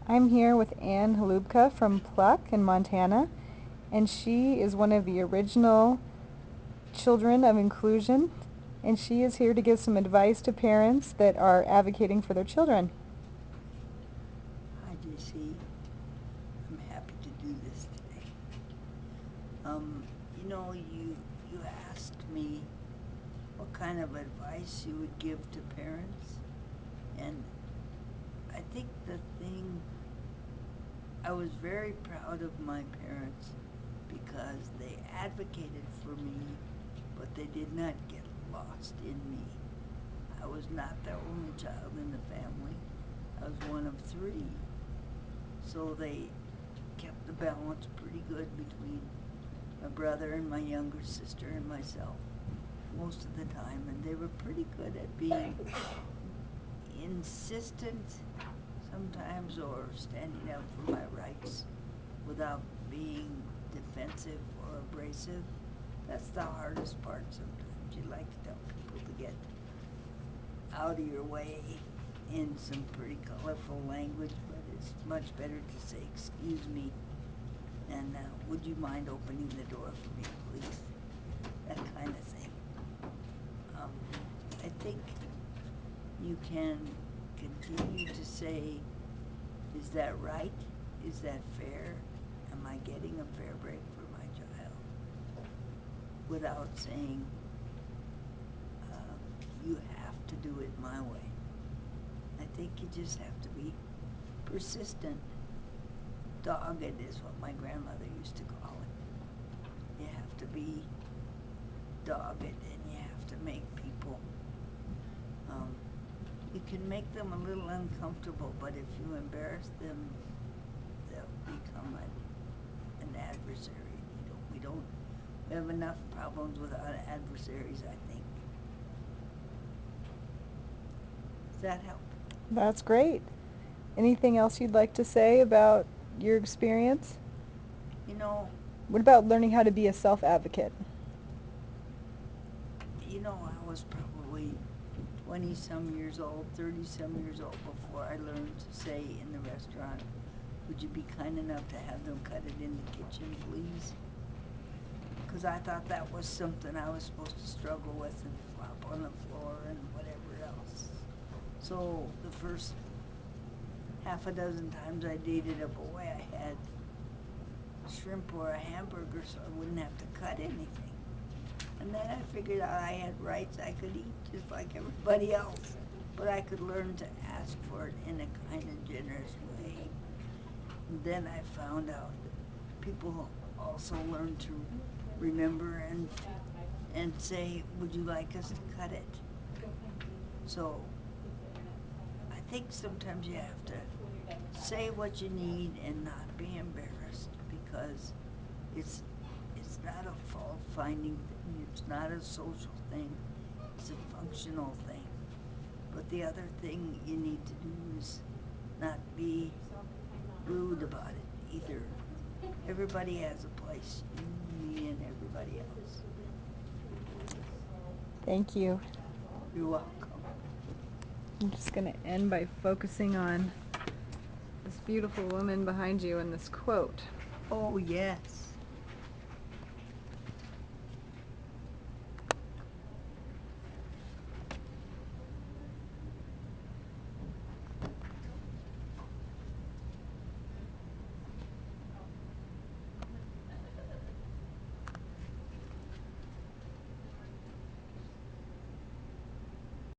I'm here with Halubka from PLUK in Montana, and she is one of the original children of inclusion, and she is here to give some advice to parents that are advocating for their children. Hi, JC. I'm happy to do this today. You asked me what kind of advice you would give to parents, and I think the thing I was very proud of my parents because they advocated for me, but they did not get lost in me. I was not the only child in the family. I was one of three. So they kept the balance pretty good between my brother and my younger sister and myself most of the time, and they were pretty good at being insistent sometimes or standing up for my rights without being defensive or abrasive. That's the hardest part sometimes. You like to tell people to get out of your way in some pretty colorful language, but it's much better to say, "Excuse me, and would you mind opening the door for me, please?" That kind of thing. Um, I think you can continue to say, "Is that right? Is that fair? Am I getting a fair break for my child?" Without saying, uh, "You have to do it my way." I think you just have to be persistent. Dogged is what my grandmother used to call it. You have to be dogged and you have to make people, um, you can make them a little uncomfortable, but if you embarrass them, they'll become an adversary. We have enough problems without adversaries, I think. Does that help? That's great. Anything else you'd like to say about your experience? You know, What about learning how to be a self-advocate? I was probably 20 some years old, 30 some years old before I learned to say in the restaurant, "Would you be kind enough to have them cut it in the kitchen, please?" Because I thought that was something I was supposed to struggle with and flop on the floor and whatever else. So the first half a dozen times I dated a boy, I had shrimp or a hamburger so I wouldn't have to cut anything. And then I figured out I had rights I could eat just like everybody else, but I could learn to ask for it in a kind and generous way. And then I found out that people also learn to remember and say, "Would you like us to cut it?" So I think sometimes you have to say what you need and not be embarrassed because it's it's not a fault finding thing, it's not a social thing, it's a functional thing. But the other thing you need to do is not be rude about it either. Everybody has a place, you, me, and everybody else. Thank you. You're welcome. I'm just going to end by focusing on this beautiful woman behind you and this quote. Oh, yes.